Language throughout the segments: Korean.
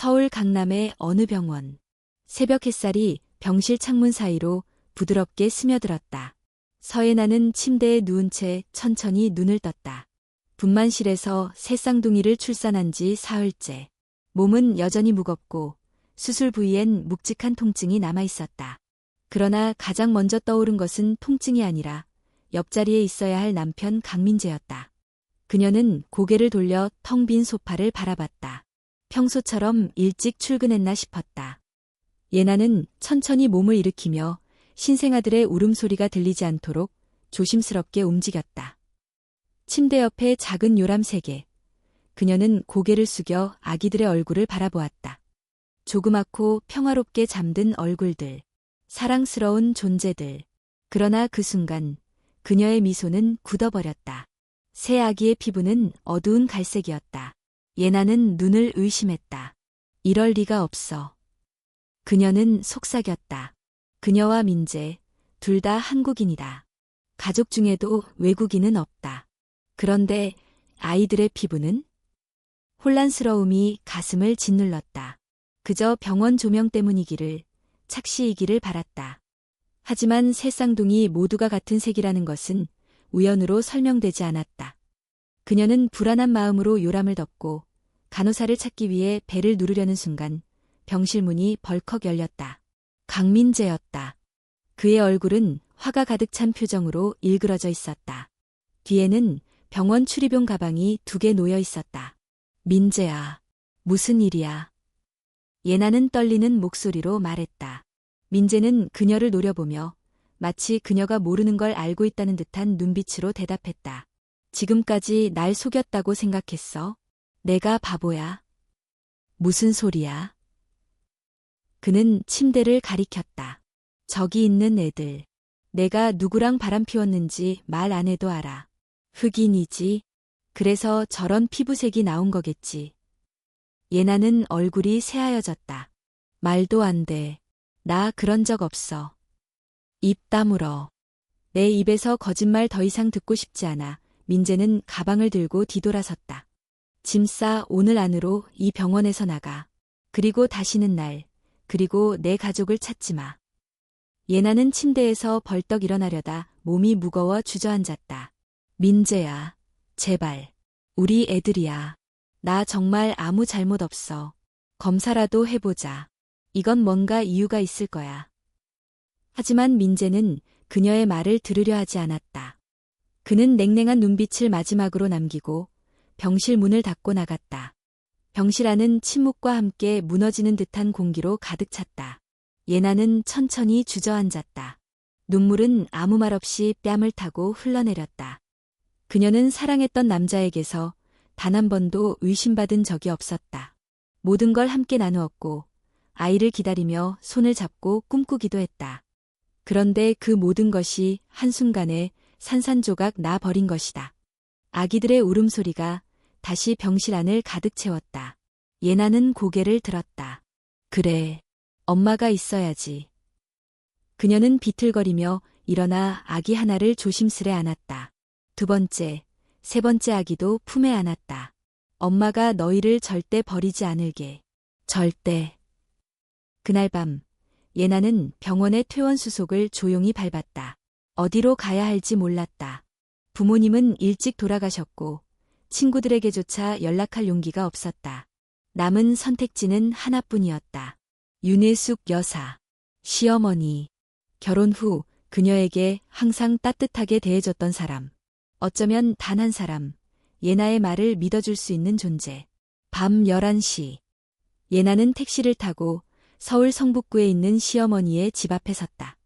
서울 강남의 어느 병원. 새벽 햇살이 병실 창문 사이로 부드럽게 스며들었다. 서예나는 침대에 누운 채 천천히 눈을 떴다. 분만실에서 새 쌍둥이를 출산한 지 사흘째. 몸은 여전히 무겁고 수술 부위엔 묵직한 통증이 남아있었다. 그러나 가장 먼저 떠오른 것은 통증이 아니라 옆자리에 있어야 할 남편 강민재였다. 그녀는 고개를 돌려 텅 빈 소파를 바라봤다. 평소처럼 일찍 출근했나 싶었다. 예나는 천천히 몸을 일으키며 신생아들의 울음소리가 들리지 않도록 조심스럽게 움직였다. 침대 옆에 작은 요람 3개. 그녀는 고개를 숙여 아기들의 얼굴을 바라보았다. 조그맣고 평화롭게 잠든 얼굴들. 사랑스러운 존재들. 그러나 그 순간 그녀의 미소는 굳어버렸다. 새 아기의 피부는 어두운 갈색이었다. 예나는 눈을 의심했다. 이럴 리가 없어. 그녀는 속삭였다. 그녀와 민재, 둘 다 한국인이다. 가족 중에도 외국인은 없다. 그런데 아이들의 피부는? 혼란스러움이 가슴을 짓눌렀다. 그저 병원 조명 때문이기를, 착시이기를 바랐다. 하지만 새 쌍둥이 모두가 같은 색이라는 것은 우연으로 설명되지 않았다. 그녀는 불안한 마음으로 요람을 덮고 간호사를 찾기 위해 배를 누르려는 순간 병실 문이 벌컥 열렸다. 강민재였다. 그의 얼굴은 화가 가득 찬 표정으로 일그러져 있었다. 뒤에는 병원 출입용 가방이 2개 놓여 있었다. 민재야, 무슨 일이야? 예나는 떨리는 목소리로 말했다. 민재는 그녀를 노려보며 마치 그녀가 모르는 걸 알고 있다는 듯한 눈빛으로 대답했다. 지금까지 날 속였다고 생각했어? 내가 바보야? 무슨 소리야? 그는 침대를 가리켰다. 저기 있는 애들. 내가 누구랑 바람 피웠는지 말 안 해도 알아. 흑인이지. 그래서 저런 피부색이 나온 거겠지. 예나는 얼굴이 새하얘졌다. 말도 안 돼. 나 그런 적 없어. 입 다물어. 내 입에서 거짓말 더 이상 듣고 싶지 않아. 민재는 가방을 들고 뒤돌아섰다. 짐 싸 오늘 안으로 이 병원에서 나가. 그리고 다시는 날, 그리고 내 가족을 찾지 마. 예나는 침대에서 벌떡 일어나려다 몸이 무거워 주저앉았다. 민재야, 제발. 우리 애들이야. 나 정말 아무 잘못 없어. 검사라도 해보자. 이건 뭔가 이유가 있을 거야. 하지만 민재는 그녀의 말을 들으려 하지 않았다. 그는 냉랭한 눈빛을 마지막으로 남기고 병실 문을 닫고 나갔다. 병실 안은 침묵과 함께 무너지는 듯한 공기로 가득 찼다. 예나는 천천히 주저앉았다. 눈물은 아무 말 없이 뺨을 타고 흘러내렸다. 그녀는 사랑했던 남자에게서 단 한 번도 의심받은 적이 없었다. 모든 걸 함께 나누었고 아이를 기다리며 손을 잡고 꿈꾸기도 했다. 그런데 그 모든 것이 한순간에 산산조각 나 버린 것이다. 아기들의 울음소리가 다시 병실 안을 가득 채웠다. 예나는 고개를 들었다. 그래, 엄마가 있어야지. 그녀는 비틀거리며 일어나 아기 하나를 조심스레 안았다. 2번째, 3번째 아기도 품에 안았다. 엄마가 너희를 절대 버리지 않을게. 절대. 그날 밤, 예나는 병원의 퇴원 수속을 조용히 밟았다. 어디로 가야 할지 몰랐다. 부모님은 일찍 돌아가셨고 친구들에게조차 연락할 용기가 없었다. 남은 선택지는 하나뿐이었다. 윤혜숙 여사, 시어머니. 결혼 후 그녀에게 항상 따뜻하게 대해줬던 사람. 어쩌면 단 한 사람, 예나의 말을 믿어줄 수 있는 존재. 밤 11시. 예나는 택시를 타고 서울 성북구에 있는 시어머니의 집 앞에 섰다.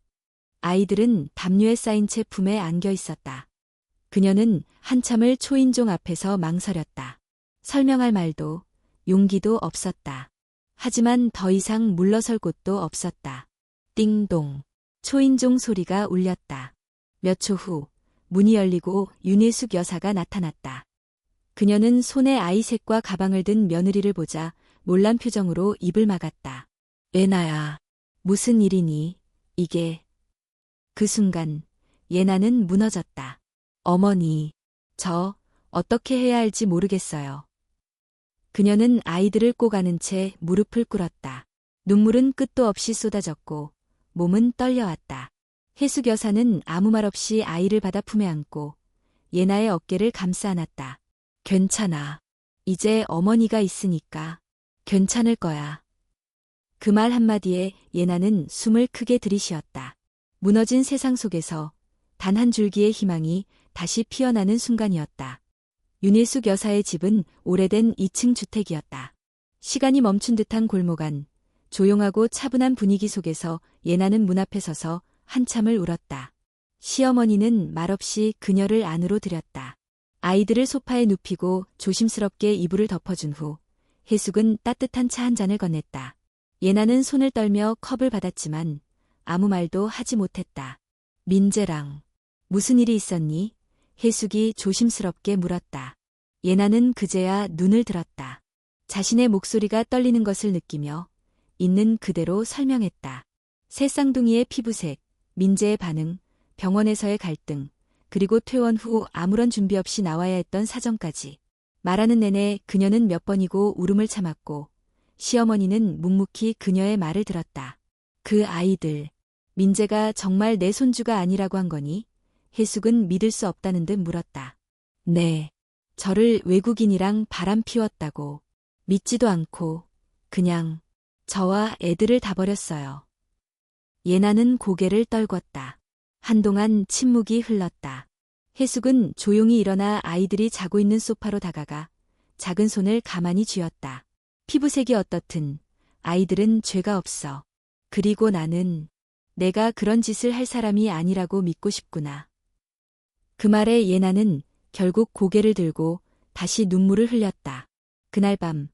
아이들은 담요에 쌓인 채 품에 안겨 있었다. 그녀는 한참을 초인종 앞에서 망설였다. 설명할 말도, 용기도 없었다. 하지만 더 이상 물러설 곳도 없었다. 띵동. 초인종 소리가 울렸다. 몇 초 후, 문이 열리고 윤혜숙 여사가 나타났다. 그녀는 손에 아이셋과 가방을 든 며느리를 보자 놀란 표정으로 입을 막았다. 예나야, 무슨 일이니, 이게. 그 순간, 예나는 무너졌다. 어머니, 저, 어떻게 해야 할지 모르겠어요. 그녀는 아이들을 꼭 안은 채 무릎을 꿇었다. 눈물은 끝도 없이 쏟아졌고 몸은 떨려왔다. 혜숙 여사는 아무 말 없이 아이를 받아 품에 안고 예나의 어깨를 감싸 안았다. 괜찮아. 이제 어머니가 있으니까 괜찮을 거야. 그 말 한마디에 예나는 숨을 크게 들이쉬었다. 무너진 세상 속에서 단 한 줄기의 희망이 다시 피어나는 순간이었다. 윤혜숙 여사의 집은 오래된 2층 주택이었다. 시간이 멈춘 듯한 골목 안, 조용하고 차분한 분위기 속에서 예나는 문 앞에 서서 한참을 울었다. 시어머니는 말없이 그녀를 안으로 들였다. 아이들을 소파에 눕히고 조심스럽게 이불을 덮어준 후 혜숙은 따뜻한 차 한 잔을 건넸다. 예나는 손을 떨며 컵을 받았지만 아무 말도 하지 못했다. 민재랑 무슨 일이 있었니? 혜숙이 조심스럽게 물었다. 예나는 그제야 눈을 들었다. 자신의 목소리가 떨리는 것을 느끼며 있는 그대로 설명했다. 새 쌍둥이의 피부색, 민재의 반응, 병원에서의 갈등, 그리고 퇴원 후 아무런 준비 없이 나와야 했던 사정까지. 말하는 내내 그녀는 몇 번이고 울음을 참았고 시어머니는 묵묵히 그녀의 말을 들었다. 그 아이들, 민재가 정말 내 손주가 아니라고 한 거니? 혜숙은 믿을 수 없다는 듯 물었다. 네. 저를 외국인이랑 바람 피웠다고. 믿지도 않고 그냥 저와 애들을 다 버렸어요. 예나는 고개를 떨궜다. 한동안 침묵이 흘렀다. 혜숙은 조용히 일어나 아이들이 자고 있는 소파로 다가가 작은 손을 가만히 쥐었다. 피부색이 어떻든 아이들은 죄가 없어. 그리고 나는 내가 그런 짓을 할 사람이 아니라고 믿고 싶구나. 그 말에 예나는 결국 고개를 들고 다시 눈물을 흘렸다. 그날 밤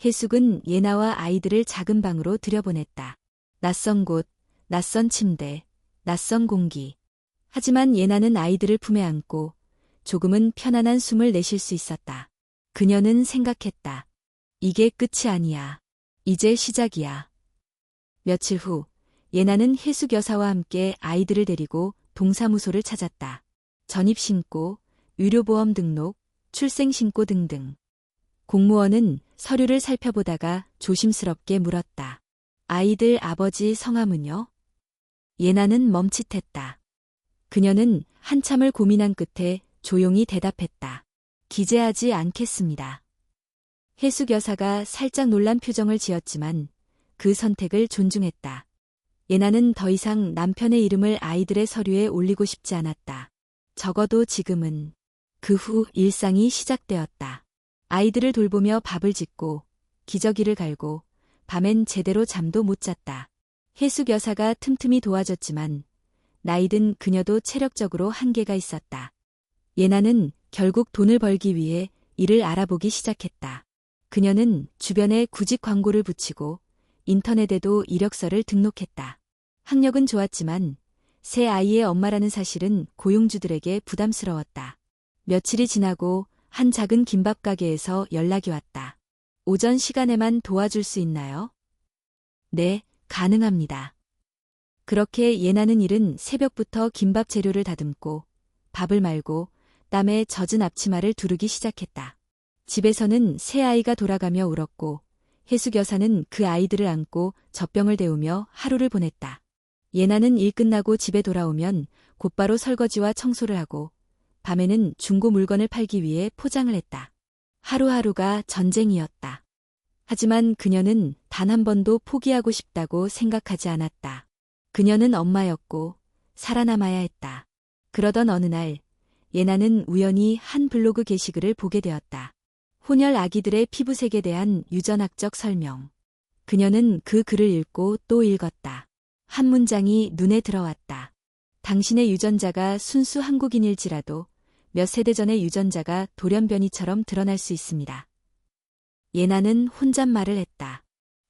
혜숙은 예나와 아이들을 작은 방으로 들여보냈다. 낯선 곳, 낯선 침대, 낯선 공기. 하지만 예나는 아이들을 품에 안고 조금은 편안한 숨을 내쉴 수 있었다. 그녀는 생각했다. 이게 끝이 아니야. 이제 시작이야. 며칠 후 예나는 혜숙 여사와 함께 아이들을 데리고 동사무소를 찾았다. 전입신고, 의료보험 등록, 출생신고 등등. 공무원은 서류를 살펴보다가 조심스럽게 물었다. 아이들 아버지 성함은요? 예나는 멈칫했다. 그녀는 한참을 고민한 끝에 조용히 대답했다. 기재하지 않겠습니다. 혜숙 여사가 살짝 놀란 표정을 지었지만 그 선택을 존중했다. 예나는 더 이상 남편의 이름을 아이들의 서류에 올리고 싶지 않았다. 적어도 지금은. 그 후 일상이 시작되었다. 아이들을 돌보며 밥을 짓고 기저귀를 갈고 밤엔 제대로 잠도 못 잤다. 혜숙 여사가 틈틈이 도와줬지만 나이든 그녀도 체력적으로 한계가 있었다. 예나는 결국 돈을 벌기 위해 일을 알아보기 시작했다. 그녀는 주변에 구직 광고를 붙이고 인터넷에도 이력서를 등록했다. 학력은 좋았지만 새 아이의 엄마라는 사실은 고용주들에게 부담스러웠다. 며칠이 지나고 한 작은 김밥 가게에서 연락이 왔다. 오전 시간에만 도와줄 수 있나요? 네, 가능합니다. 그렇게 예나는 이른 새벽부터 김밥 재료를 다듬고 밥을 말고 땀에 젖은 앞치마를 두르기 시작했다. 집에서는 새 아이가 돌아가며 울었고 혜숙 여사는 그 아이들을 안고 젖병을 데우며 하루를 보냈다. 예나는 일 끝나고 집에 돌아오면 곧바로 설거지와 청소를 하고 밤에는 중고 물건을 팔기 위해 포장을 했다. 하루하루가 전쟁이었다. 하지만 그녀는 단 한 번도 포기하고 싶다고 생각하지 않았다. 그녀는 엄마였고 살아남아야 했다. 그러던 어느 날 예나는 우연히 한 블로그 게시글을 보게 되었다. 혼혈 아기들의 피부색에 대한 유전학적 설명. 그녀는 그 글을 읽고 또 읽었다. 한 문장이 눈에 들어왔다. 당신의 유전자가 순수 한국인일지라도 몇 세대 전의 유전자가 돌연변이처럼 드러날 수 있습니다. 예나는 혼잣말을 했다.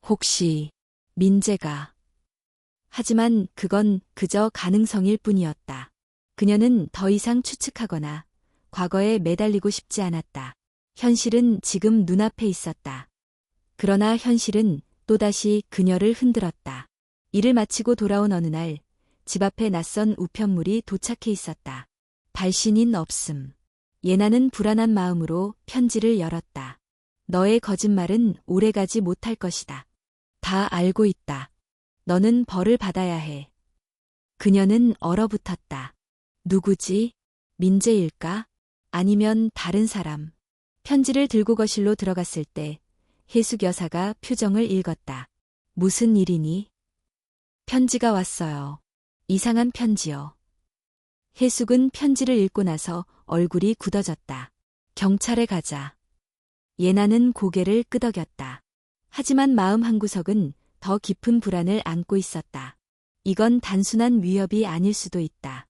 혹시 민재가. 하지만 그건 그저 가능성일 뿐이었다. 그녀는 더 이상 추측하거나 과거에 매달리고 싶지 않았다. 현실은 지금 눈앞에 있었다. 그러나 현실은 또다시 그녀를 흔들었다. 일을 마치고 돌아온 어느 날 집 앞에 낯선 우편물이 도착해 있었다. 발신인 없음. 예나는 불안한 마음으로 편지를 열었다. 너의 거짓말은 오래가지 못할 것이다. 다 알고 있다. 너는 벌을 받아야 해. 그녀는 얼어붙었다. 누구지? 민재일까? 아니면 다른 사람. 편지를 들고 거실로 들어갔을 때 혜숙 여사가 표정을 읽었다. 무슨 일이니? 편지가 왔어요. 이상한 편지요. 혜숙은 편지를 읽고 나서 얼굴이 굳어졌다. 경찰에 가자. 예나는 고개를 끄덕였다. 하지만 마음 한구석은 더 깊은 불안을 안고 있었다. 이건 단순한 위협이 아닐 수도 있다.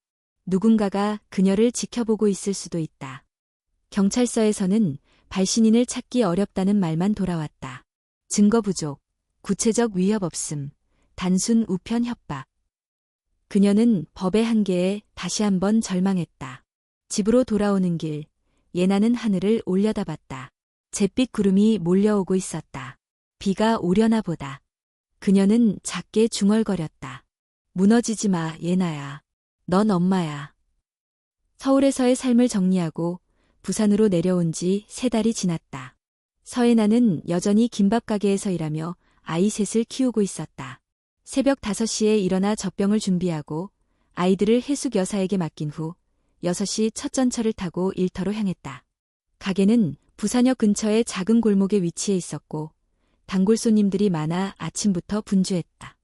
누군가가 그녀를 지켜보고 있을 수도 있다. 경찰서에서는 발신인을 찾기 어렵다는 말만 돌아왔다. 증거 부족, 구체적 위협 없음, 단순 우편 협박. 그녀는 법의 한계에 다시 한번 절망했다. 집으로 돌아오는 길, 예나는 하늘을 올려다봤다. 잿빛 구름이 몰려오고 있었다. 비가 오려나 보다. 그녀는 작게 중얼거렸다. 무너지지 마, 예나야. 넌 엄마야. 서울에서의 삶을 정리하고 부산으로 내려온 지 3달이 지났다. 서예나는 여전히 김밥 가게에서 일하며 아이 셋을 키우고 있었다. 새벽 5시에 일어나 젖병을 준비하고 아이들을 혜숙 여사에게 맡긴 후 6시 첫 전철을 타고 일터로 향했다. 가게는 부산역 근처의 작은 골목에 위치해 있었고 단골 손님들이 많아 아침부터 분주했다.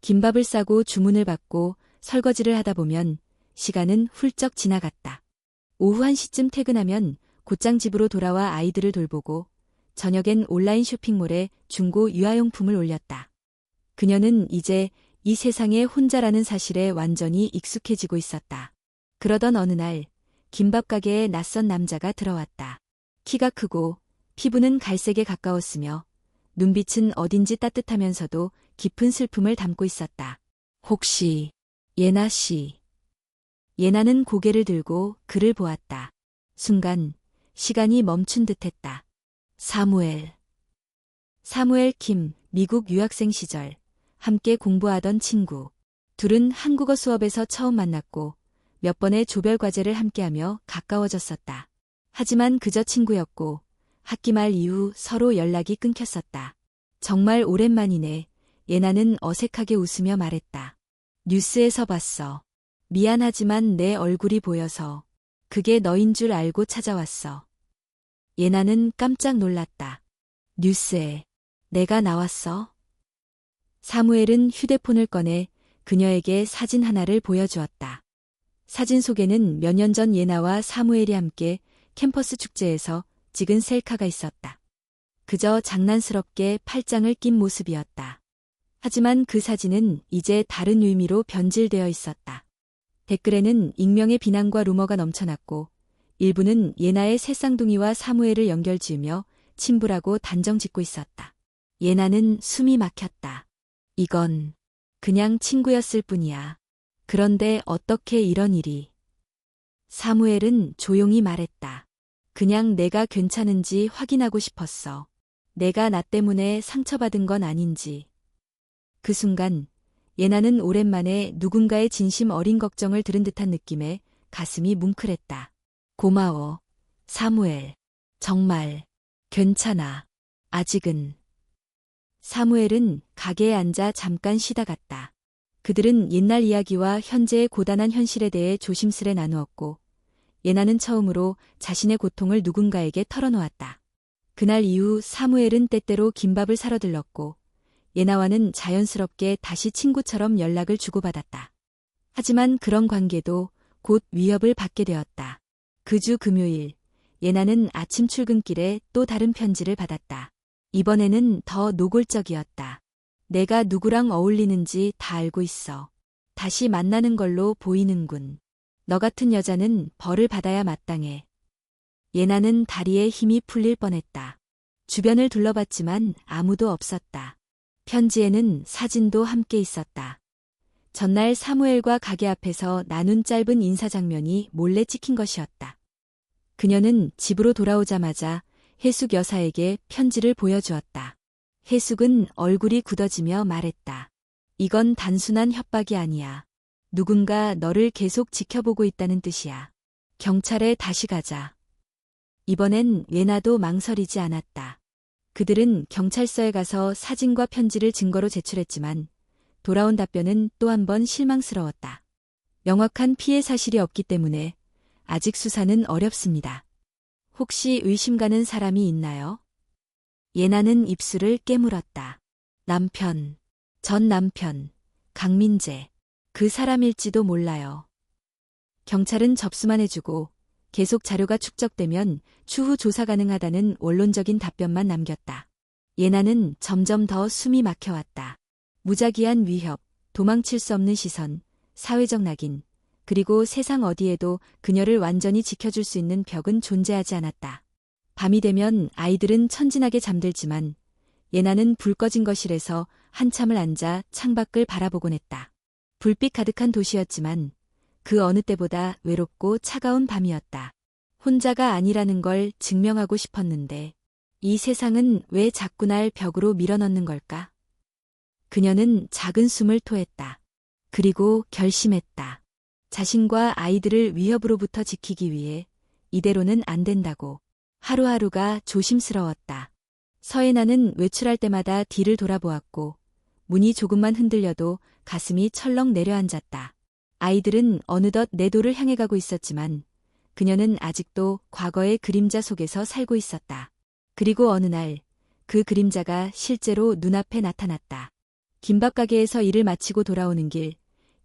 김밥을 싸고 주문을 받고 설거지를 하다 보면 시간은 훌쩍 지나갔다. 오후 1시쯤 퇴근하면 곧장 집으로 돌아와 아이들을 돌보고 저녁엔 온라인 쇼핑몰에 중고 유아용품을 올렸다. 그녀는 이제 이 세상에 혼자라는 사실에 완전히 익숙해지고 있었다. 그러던 어느 날 김밥 가게에 낯선 남자가 들어왔다. 키가 크고 피부는 갈색에 가까웠으며 눈빛은 어딘지 따뜻하면서도 깊은 슬픔을 담고 있었다. 혹시 예나 씨? 예나는 고개를 들고 그를 보았다. 순간 시간이 멈춘 듯했다. 사무엘 킴, 미국 유학생 시절 함께 공부하던 친구. 둘은 한국어 수업에서 처음 만났고 몇 번의 조별 과제를 함께하며 가까워졌었다. 하지만 그저 친구였고 학기 말 이후 서로 연락이 끊겼었다. 정말 오랜만이네. 예나는 어색하게 웃으며 말했다. 뉴스에서 봤어. 미안하지만 내 얼굴이 보여서. 그게 너인 줄 알고 찾아왔어. 예나는 깜짝 놀랐다. 뉴스에 내가 나왔어? 사무엘은 휴대폰을 꺼내 그녀에게 사진 하나를 보여주었다. 사진 속에는 몇 년 전 예나와 사무엘이 함께 캠퍼스 축제에서 찍은 셀카가 있었다. 그저 장난스럽게 팔짱을 낀 모습이었다. 하지만 그 사진은 이제 다른 의미로 변질되어 있었다. 댓글에는 익명의 비난과 루머가 넘쳐났고 일부는 예나의 새 쌍둥이와 사무엘을 연결지으며 친부라고 단정짓고 있었다. 예나는 숨이 막혔다. 이건 그냥 친구였을 뿐이야. 그런데 어떻게 이런 일이? 사무엘은 조용히 말했다. 그냥 내가 괜찮은지 확인하고 싶었어. 내가 나 때문에 상처받은 건 아닌지. 그 순간 예나는 오랜만에 누군가의 진심 어린 걱정을 들은 듯한 느낌에 가슴이 뭉클했다. 고마워, 사무엘. 정말 괜찮아. 아직은. 사무엘은 가게에 앉아 잠깐 쉬다 갔다. 그들은 옛날 이야기와 현재의 고단한 현실에 대해 조심스레 나누었고 예나는 처음으로 자신의 고통을 누군가에게 털어놓았다. 그날 이후 사무엘은 때때로 김밥을 사러 들렀고 예나와는 자연스럽게 다시 친구처럼 연락을 주고받았다. 하지만 그런 관계도 곧 위협을 받게 되었다. 그 주 금요일, 예나는 아침 출근길에 또 다른 편지를 받았다. 이번에는 더 노골적이었다. 내가 누구랑 어울리는지 다 알고 있어. 다시 만나는 걸로 보이는군. 너 같은 여자는 벌을 받아야 마땅해. 예나는 다리에 힘이 풀릴 뻔했다. 주변을 둘러봤지만 아무도 없었다. 편지에는 사진도 함께 있었다. 전날 사무엘과 가게 앞에서 나눈 짧은 인사 장면이 몰래 찍힌 것이었다. 그녀는 집으로 돌아오자마자 혜숙 여사에게 편지를 보여주었다. 혜숙은 얼굴이 굳어지며 말했다. 이건 단순한 협박이 아니야. 누군가 너를 계속 지켜보고 있다는 뜻이야. 경찰에 다시 가자. 이번엔 예나도 망설이지 않았다. 그들은 경찰서에 가서 사진과 편지를 증거로 제출했지만 돌아온 답변은 또 한 번 실망스러웠다. 명확한 피해 사실이 없기 때문에 아직 수사는 어렵습니다. 혹시 의심 가는 사람이 있나요? 예나는 입술을 깨물었다. 남편, 전 남편, 강민재. 그 사람일지도 몰라요. 경찰은 접수만 해주고 계속 자료가 축적되면 추후 조사 가능하다는 원론적인 답변만 남겼다. 예나는 점점 더 숨이 막혀왔다. 무작위한 위협, 도망칠 수 없는 시선, 사회적 낙인, 그리고 세상 어디에도 그녀를 완전히 지켜줄 수 있는 벽은 존재하지 않았다. 밤이 되면 아이들은 천진하게 잠들지만 예나는 불 꺼진 거실에서 한참을 앉아 창밖을 바라보곤 했다. 불빛 가득한 도시였지만 그 어느 때보다 외롭고 차가운 밤이었다. 혼자가 아니라는 걸 증명하고 싶었는데 이 세상은 왜 자꾸 날 벽으로 밀어넣는 걸까? 그녀는 작은 숨을 토했다. 그리고 결심했다. 자신과 아이들을 위협으로부터 지키기 위해 이대로는 안 된다고. 하루하루가 조심스러웠다. 서예나는 외출할 때마다 뒤를 돌아보았고 문이 조금만 흔들려도 가슴이 철렁 내려앉았다. 아이들은 어느덧 내도를 향해 가고 있었지만 그녀는 아직도 과거의 그림자 속에서 살고 있었다. 그리고 어느 날 그 그림자가 실제로 눈앞에 나타났다. 김밥 가게에서 일을 마치고 돌아오는 길,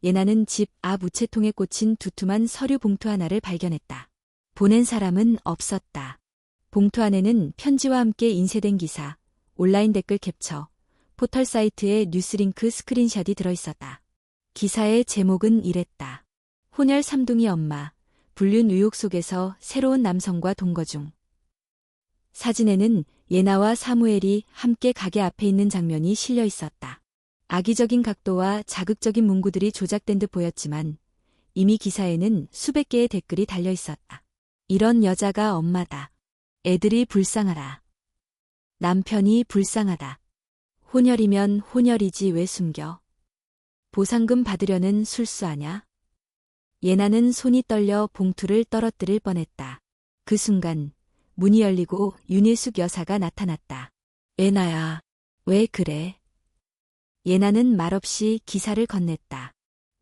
예나는 집 앞 우체통에 꽂힌 두툼한 서류 봉투 하나를 발견했다. 보낸 사람은 없었다. 봉투 안에는 편지와 함께 인쇄된 기사, 온라인 댓글 캡처, 포털 사이트의 뉴스링크 스크린샷이 들어있었다. 기사의 제목은 이랬다. 혼혈 삼둥이 엄마, 불륜 의혹 속에서 새로운 남성과 동거 중. 사진에는 예나와 사무엘이 함께 가게 앞에 있는 장면이 실려 있었다. 악의적인 각도와 자극적인 문구들이 조작된 듯 보였지만 이미 기사에는 수백 개의 댓글이 달려 있었다. 이런 여자가 엄마다. 애들이 불쌍하다. 남편이 불쌍하다. 혼혈이면 혼혈이지 왜 숨겨. 보상금 받으려는 술수하냐? 예나는 손이 떨려 봉투를 떨어뜨릴 뻔했다. 그 순간 문이 열리고 윤일숙 여사가 나타났다. 예나야, 왜 그래? 예나는 말없이 기사를 건넸다.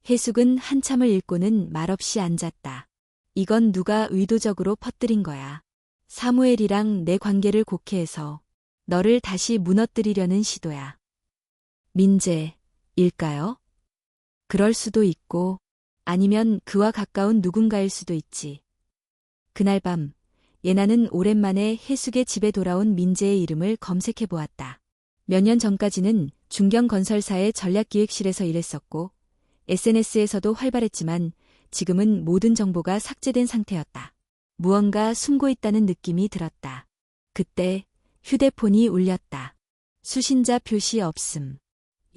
혜숙은 한참을 읽고는 말없이 앉았다. 이건 누가 의도적으로 퍼뜨린 거야. 사무엘이랑 내 관계를 곡해해서 너를 다시 무너뜨리려는 시도야. 민재일까요? 그럴 수도 있고 아니면 그와 가까운 누군가일 수도 있지. 그날 밤 예나는 오랜만에 혜숙의 집에 돌아온 민재의 이름을 검색해 보았다. 몇 년 전까지는 중경건설사의 전략기획실에서 일했었고 SNS에서도 활발했지만 지금은 모든 정보가 삭제된 상태였다. 무언가 숨고 있다는 느낌이 들었다. 그때 휴대폰이 울렸다. 수신자 표시 없음.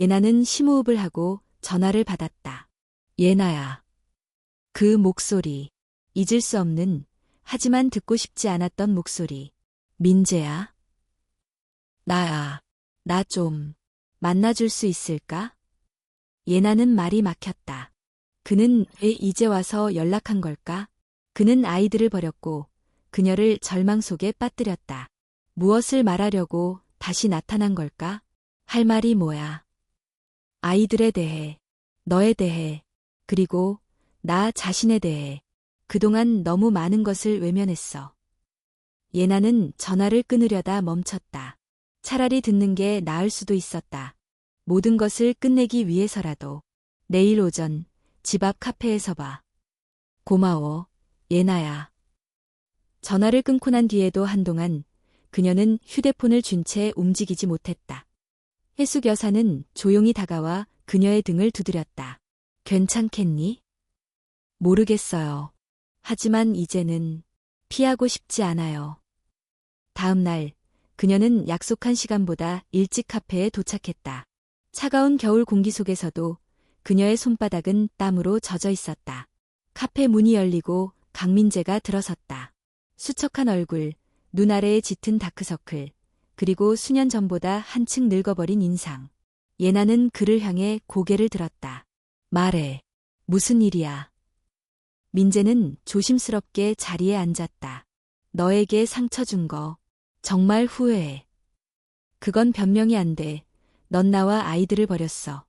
예나는 심호흡을 하고 전화를 받았다. 예나야. 그 목소리. 잊을 수 없는 하지만 듣고 싶지 않았던 목소리. 민재야? 나야. 나 좀 만나줄 수 있을까? 예나는 말이 막혔다. 그는 왜 이제 와서 연락한 걸까? 그는 아이들을 버렸고 그녀를 절망 속에 빠뜨렸다. 무엇을 말하려고 다시 나타난 걸까? 할 말이 뭐야? 아이들에 대해, 너에 대해, 그리고 나 자신에 대해 그동안 너무 많은 것을 외면했어. 예나는 전화를 끊으려다 멈췄다. 차라리 듣는 게 나을 수도 있었다. 모든 것을 끝내기 위해서라도. 내일 오전 집 앞 카페에서 봐. 고마워, 예나야. 전화를 끊고 난 뒤에도 한동안 그녀는 휴대폰을 쥔 채 움직이지 못했다. 혜숙 여사는 조용히 다가와 그녀의 등을 두드렸다. 괜찮겠니? 모르겠어요. 하지만 이제는 피하고 싶지 않아요. 다음 날 그녀는 약속한 시간보다 일찍 카페에 도착했다. 차가운 겨울 공기 속에서도 그녀의 손바닥은 땀으로 젖어 있었다. 카페 문이 열리고 강민재가 들어섰다. 수척한 얼굴, 눈 아래에 짙은 다크서클, 그리고 수년 전보다 한층 늙어버린 인상. 예나는 그를 향해 고개를 들었다. 말해. 무슨 일이야? 민재는 조심스럽게 자리에 앉았다. 너에게 상처 준 거 정말 후회해. 그건 변명이 안 돼. 넌 나와 아이들을 버렸어.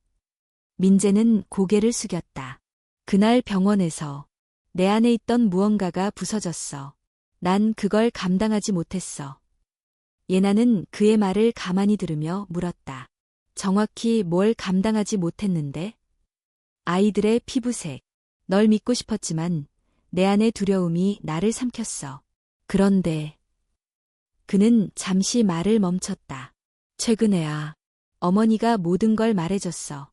민재는 고개를 숙였다. 그날 병원에서 내 안에 있던 무언가가 부서졌어. 난 그걸 감당하지 못했어. 예나는 그의 말을 가만히 들으며 물었다. 정확히 뭘 감당하지 못했는데? 아이들의 피부색. 널 믿고 싶었지만 내 안의 두려움이 나를 삼켰어. 그런데 그는 잠시 말을 멈췄다. 최근에야 어머니가 모든 걸 말해줬어.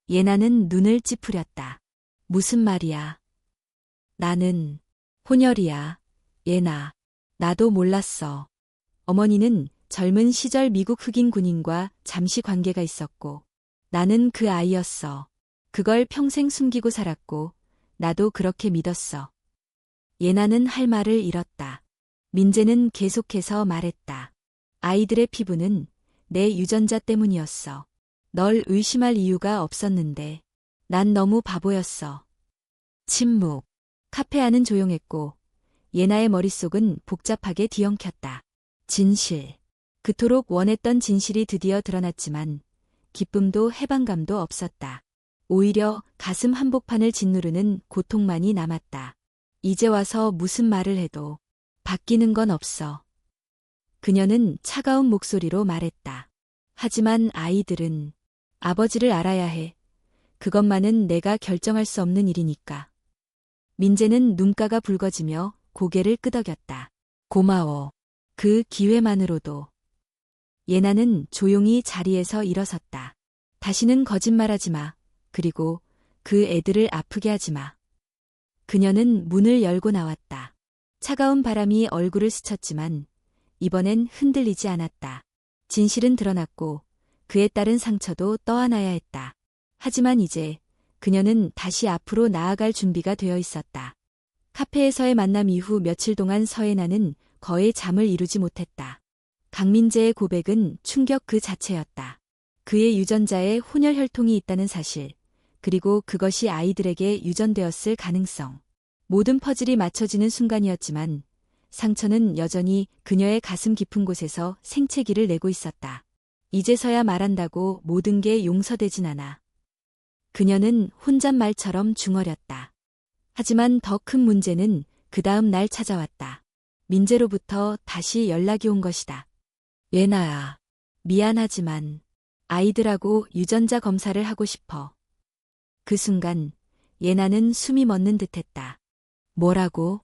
예나는 눈을 찌푸렸다. 무슨 말이야? 나는 혼혈이야. 예나. 나도 몰랐어. 어머니는 젊은 시절 미국 흑인 군인과 잠시 관계가 있었고 나는 그 아이였어. 그걸 평생 숨기고 살았고 나도 그렇게 믿었어. 예나는 할 말을 잃었다. 민재는 계속해서 말했다. 아이들의 피부는 내 유전자 때문이었어. 널 의심할 이유가 없었는데 난 너무 바보였어. 침묵. 카페 안은 조용했고 예나의 머릿속은 복잡하게 뒤엉켰다. 진실. 그토록 원했던 진실이 드디어 드러났지만 기쁨도 해방감도 없었다. 오히려 가슴 한복판을 짓누르는 고통만이 남았다. 이제 와서 무슨 말을 해도 바뀌는 건 없어. 그녀는 차가운 목소리로 말했다. 하지만 아이들은 아버지를 알아야 해. 그것만은 내가 결정할 수 없는 일이니까. 민재는 눈가가 붉어지며 고개를 끄덕였다. 고마워. 그 기회만으로도. 예나는 조용히 자리에서 일어섰다. 다시는 거짓말하지 마. 그리고 그 애들을 아프게 하지 마. 그녀는 문을 열고 나왔다. 차가운 바람이 얼굴을 스쳤지만 이번엔 흔들리지 않았다. 진실은 드러났고 그에 따른 상처도 떠안아야 했다. 하지만 이제 그녀는 다시 앞으로 나아갈 준비가 되어 있었다. 카페에서의 만남 이후 며칠 동안 서예나는 거의 잠을 이루지 못했다. 강민재의 고백은 충격 그 자체였다. 그의 유전자에 혼혈 혈통이 있다는 사실, 그리고 그것이 아이들에게 유전되었을 가능성. 모든 퍼즐이 맞춰지는 순간이었지만 상처는 여전히 그녀의 가슴 깊은 곳에서 생채기를 내고 있었다. 이제서야 말한다고 모든 게 용서되진 않아. 그녀는 혼잣말처럼 중얼였다. 하지만 더 큰 문제는 그 다음 날 찾아왔다. 민재로부터 다시 연락이 온 것이다. 예나야, 미안하지만 아이들하고 유전자 검사를 하고 싶어. 그 순간 예나는 숨이 멎는 듯했다. 뭐라고?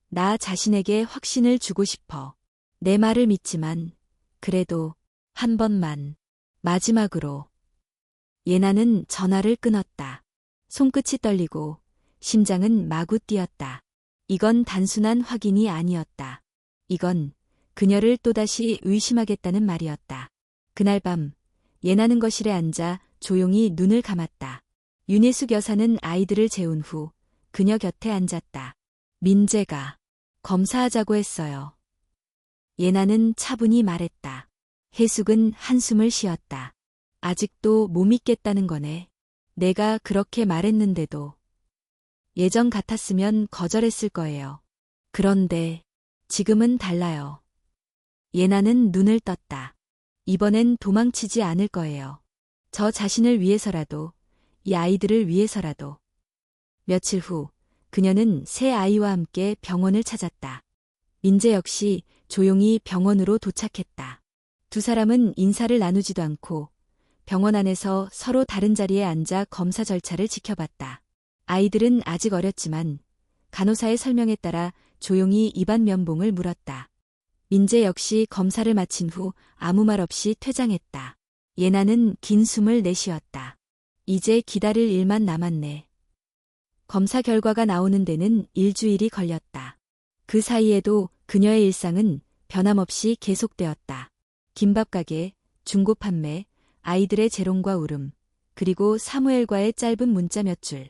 나 자신에게 확신을 주고 싶어. 내 말을 믿지만 그래도 한 번만, 마지막으로. 예나는 전화를 끊었다. 손끝이 떨리고 심장은 마구 뛰었다. 이건 단순한 확인이 아니었다. 이건 그녀를 또다시 의심하겠다는 말이었다. 그날 밤 예나는 거실에 앉아 조용히 눈을 감았다. 윤혜숙 여사는 아이들을 재운 후 그녀 곁에 앉았다. 민재가 검사하자고 했어요. 예나는 차분히 말했다. 혜숙은 한숨을 쉬었다. 아직도 못 믿겠다는 거네. 내가 그렇게 말했는데도. 예전 같았으면 거절했을 거예요. 그런데 지금은 달라요. 예나는 눈을 떴다. 이번엔 도망치지 않을 거예요. 저 자신을 위해서라도, 이 아이들을 위해서라도. 며칠 후 그녀는 새 아이와 함께 병원을 찾았다. 민재 역시 조용히 병원으로 도착했다. 두 사람은 인사를 나누지도 않고 병원 안에서 서로 다른 자리에 앉아 검사 절차를 지켜봤다. 아이들은 아직 어렸지만 간호사의 설명에 따라 조용히 입안 면봉을 물었다. 민재 역시 검사를 마친 후 아무 말 없이 퇴장했다. 예나는 긴 숨을 내쉬었다. 이제 기다릴 일만 남았네. 검사 결과가 나오는 데는 일주일이 걸렸다. 그 사이에도 그녀의 일상은 변함없이 계속되었다. 김밥 가게, 중고 판매, 아이들의 재롱과 울음, 그리고 사무엘과의 짧은 문자 몇 줄.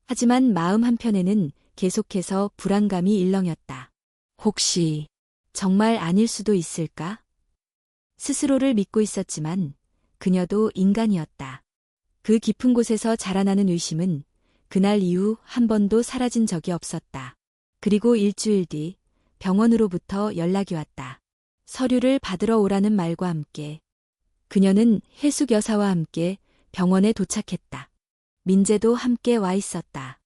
하지만 마음 한편에는 계속해서 불안감이 일렁였다. 혹시 정말 아닐 수도 있을까? 스스로를 믿고 있었지만 그녀도 인간이었다. 그 깊은 곳에서 자라나는 의심은 그날 이후 한 번도 사라진 적이 없었다. 그리고 일주일 뒤 병원으로부터 연락이 왔다. 서류를 받으러 오라는 말과 함께 그녀는 해숙 여사와 함께 병원에 도착했다. 민재도 함께 와 있었다.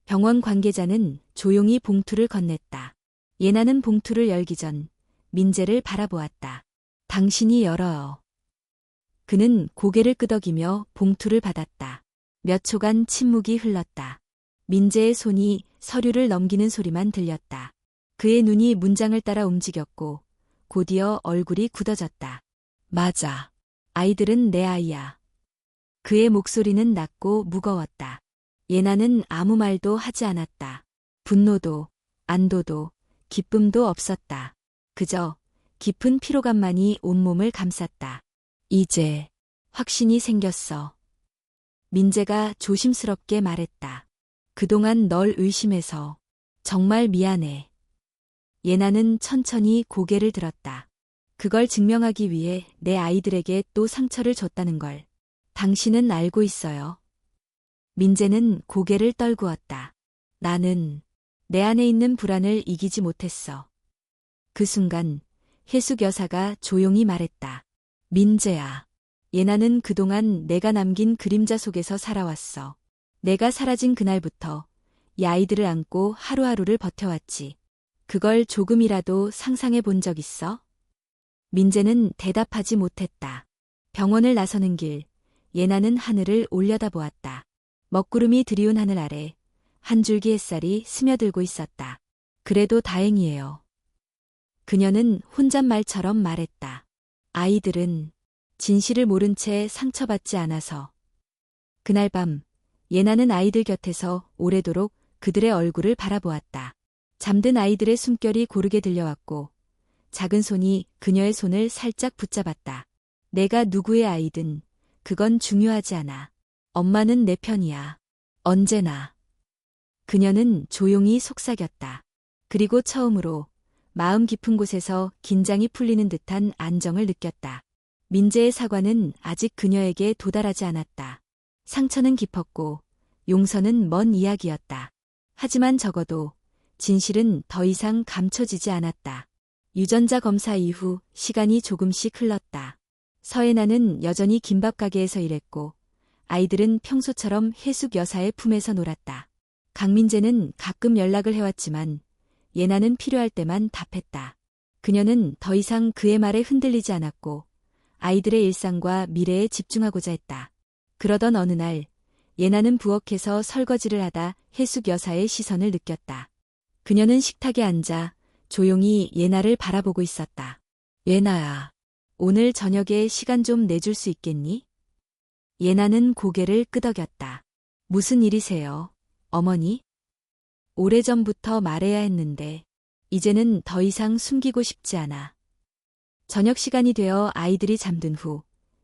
병원 관계자는 조용히 봉투를 건넸다. 예나는 봉투를 열기 전 민재를 바라보았다. 당신이 열어요. 그는 고개를 끄덕이며 봉투를 받았다. 몇 초간 침묵이 흘렀다. 민재의 손이 서류를 넘기는 소리만 들렸다. 그의 눈이 문장을 따라 움직였고 곧이어 얼굴이 굳어졌다. 맞아. 아이들은 내 아이야. 그의 목소리는 낮고 무거웠다. 예나는 아무 말도 하지 않았다. 분노도, 안도도, 기쁨도 없었다. 그저 깊은 피로감만이 온몸을 감쌌다. 이제 확신이 생겼어. 민재가 조심스럽게 말했다. 그동안 널 의심해서 정말 미안해. 예나는 천천히 고개를 들었다. 그걸 증명하기 위해 내 아이들에게 또 상처를 줬다는 걸 당신은 알고 있어요. 민재는 고개를 떨구었다. 나는 내 안에 있는 불안을 이기지 못했어. 그 순간 해숙 여사가 조용히 말했다. 민재야. 예나는 그동안 내가 남긴 그림자 속에서 살아왔어. 내가 사라진 그날부터 이 아이들을 안고 하루하루를 버텨왔지. 그걸 조금이라도 상상해 본 적 있어? 민재는 대답하지 못했다. 병원을 나서는 길, 예나는 하늘을 올려다보았다. 먹구름이 드리운 하늘 아래 한 줄기 햇살이 스며들고 있었다. 그래도 다행이에요. 그녀는 혼잣말처럼 말했다. 아이들은 진실을 모른 채 상처받지 않아서. 그날 밤 예나는 아이들 곁에서 오래도록 그들의 얼굴을 바라보았다. 잠든 아이들의 숨결이 고르게 들려왔고 작은 손이 그녀의 손을 살짝 붙잡았다. 내가 누구의 아이든 그건 중요하지 않아. 엄마는 내 편이야. 언제나. 그녀는 조용히 속삭였다. 그리고 처음으로 마음 깊은 곳에서 긴장이 풀리는 듯한 안정을 느꼈다. 민재의 사과는 아직 그녀에게 도달하지 않았다. 상처는 깊었고 용서는 먼 이야기였다. 하지만 적어도 진실은 더 이상 감춰지지 않았다. 유전자 검사 이후 시간이 조금씩 흘렀다. 서예나는 여전히 김밥 가게에서 일했고 아이들은 평소처럼 해숙 여사의 품에서 놀았다. 강민재는 가끔 연락을 해왔지만 예나는 필요할 때만 답했다. 그녀는 더 이상 그의 말에 흔들리지 않았고 아이들의 일상과 미래에 집중하고자 했다. 그러던 어느 날 예나는 부엌에서 설거지를 하다 해숙 여사의 시선을 느꼈다. 그녀는 식탁에 앉아 조용히 예나를 바라보고 있었다. 예나야, 오늘 저녁에 시간 좀 내줄 수 있겠니? 예나는 고개를 끄덕였다. 무슨 일이세요, 어머니? 오래전부터 말해야 했는데 이제는 더 이상 숨기고 싶지 않아. 저녁 시간이 되어 아이들이 잠든 후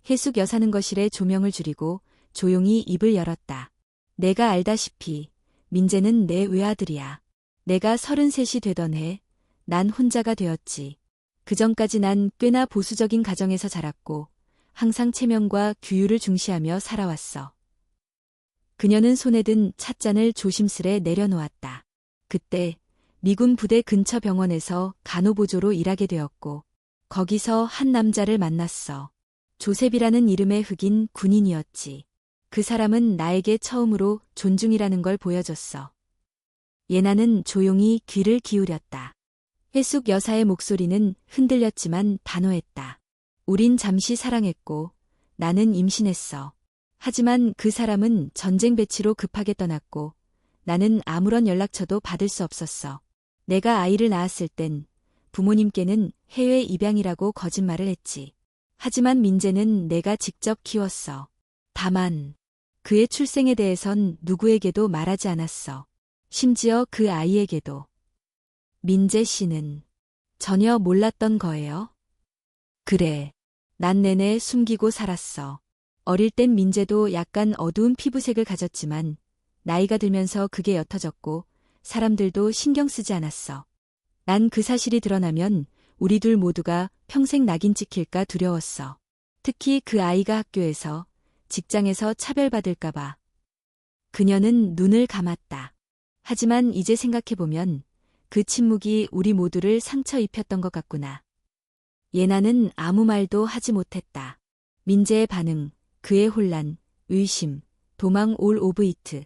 해숙 여사는 거실에 조명을 줄이고 조용히 입을 열었다. 내가 알다시피 민재는 내 외아들이야. 내가 33이 되던 해 난 혼자가 되었지. 그전까지 난 꽤나 보수적인 가정에서 자랐고 항상 체면과 규율을 중시하며 살아왔어. 그녀는 손에 든 찻잔을 조심스레 내려놓았다. 그때 미군 부대 근처 병원에서 간호보조로 일하게 되었고 거기서 한 남자를 만났어. 조셉이라는 이름의 흑인 군인이었지. 그 사람은 나에게 처음으로 존중이라는 걸 보여줬어. 예나는 조용히 귀를 기울였다. 해숙 여사의 목소리는 흔들렸지만 단호했다. 우린 잠시 사랑했고 나는 임신했어. 하지만 그 사람은 전쟁 배치로 급하게 떠났고 나는 아무런 연락처도 받을 수 없었어. 내가 아이를 낳았을 땐 부모님께는 해외 입양이라고 거짓말을 했지. 하지만 민재는 내가 직접 키웠어. 다만 그의 출생에 대해선 누구에게도 말하지 않았어. 심지어 그 아이에게도. 민재 씨는 전혀 몰랐던 거예요? 그래. 난 내내 숨기고 살았어. 어릴 땐 민재도 약간 어두운 피부색을 가졌지만 나이가 들면서 그게 옅어졌고 사람들도 신경 쓰지 않았어. 난 그 사실이 드러나면 우리 둘 모두가 평생 낙인 찍힐까 두려웠어. 특히 그 아이가 학교에서, 직장에서 차별받을까 봐. 그녀는 눈을 감았다. 하지만 이제 생각해보면 그 침묵이 우리 모두를 상처 입혔던 것 같구나. 예나는 아무 말도 하지 못했다. 민재의 반응, 그의 혼란, 의심, 도망 올 오브 이트.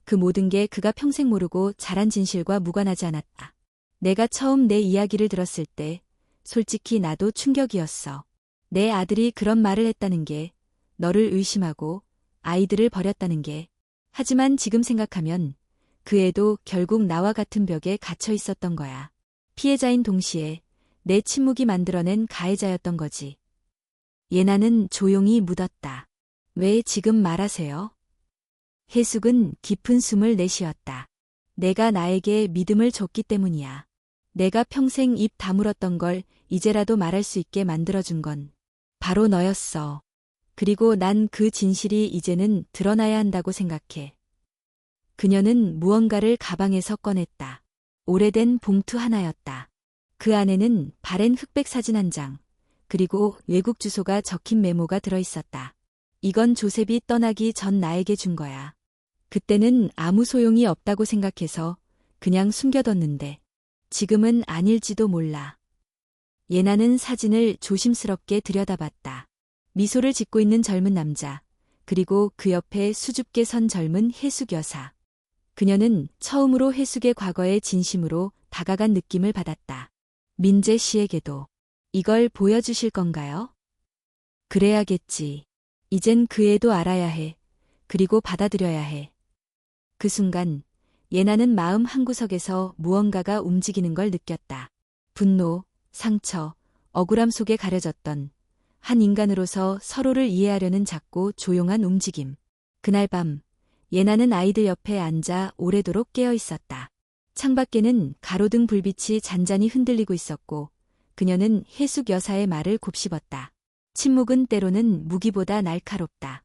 그 모든 게 그가 평생 모르고 자란 진실과 무관하지 않았다. 내가 처음 내 이야기를 들었을 때 솔직히 나도 충격이었어. 내 아들이 그런 말을 했다는 게, 너를 의심하고 아이들을 버렸다는 게. 하지만 지금 생각하면 그 애도 결국 나와 같은 벽에 갇혀 있었던 거야. 피해자인 동시에 내 침묵이 만들어낸 가해자였던 거지. 예나는 조용히 묻었다. 왜 지금 말하세요? 해숙은 깊은 숨을 내쉬었다. 내가 나에게 믿음을 줬기 때문이야. 내가 평생 입 다물었던 걸 이제라도 말할 수 있게 만들어준 건 바로 너였어. 그리고 난 그 진실이 이제는 드러나야 한다고 생각해. 그녀는 무언가를 가방에서 꺼냈다. 오래된 봉투 하나였다. 그 안에는 바랜 흑백 사진 한 장, 그리고 외국 주소가 적힌 메모가 들어있었다. 이건 조셉이 떠나기 전 나에게 준 거야. 그때는 아무 소용이 없다고 생각해서 그냥 숨겨뒀는데 지금은 아닐지도 몰라. 예나는 사진을 조심스럽게 들여다봤다. 미소를 짓고 있는 젊은 남자, 그리고 그 옆에 수줍게 선 젊은 해숙 여사. 그녀는 처음으로 해숙의 과거에 진심으로 다가간 느낌을 받았다. 민재 씨에게도 이걸 보여주실 건가요? 그래야겠지. 이젠 그 애도 알아야 해. 그리고 받아들여야 해. 그 순간 예나는 마음 한구석에서 무언가가 움직이는 걸 느꼈다. 분노, 상처, 억울함 속에 가려졌던 한 인간으로서 서로를 이해하려는 작고 조용한 움직임. 그날 밤 예나는 아이들 옆에 앉아 오래도록 깨어 있었다. 창밖에는 가로등 불빛이 잔잔히 흔들리고 있었고 그녀는 해숙 여사의 말을 곱씹었다. 침묵은 때로는 무기보다 날카롭다.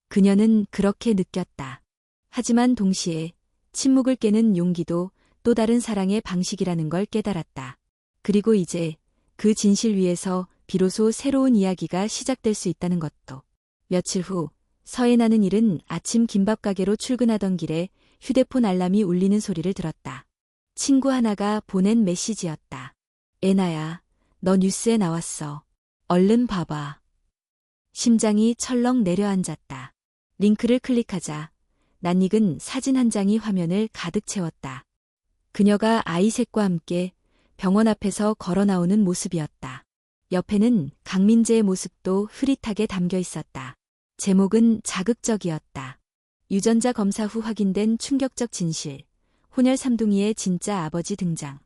그녀는 그렇게 느꼈다. 하지만 동시에 침묵을 깨는 용기도 또 다른 사랑의 방식이라는 걸 깨달았다. 그리고 이제 그 진실 위에서 비로소 새로운 이야기가 시작될 수 있다는 것도. 며칠 후 서예나는 일은 아침 김밥 가게로 출근하던 길에 휴대폰 알람이 울리는 소리를 들었다. 친구 하나가 보낸 메시지였다. 애나야, 너 뉴스에 나왔어. 얼른 봐봐. 심장이 철렁 내려앉았다. 링크를 클릭하자 낯익은 사진 한 장이 화면을 가득 채웠다. 그녀가 아이 셋과 함께 병원 앞에서 걸어 나오는 모습이었다. 옆에는 강민재의 모습도 흐릿하게 담겨 있었다. 제목은 자극적이었다. 유전자 검사 후 확인된 충격적 진실. 혼혈 삼둥이의 진짜 아버지 등장.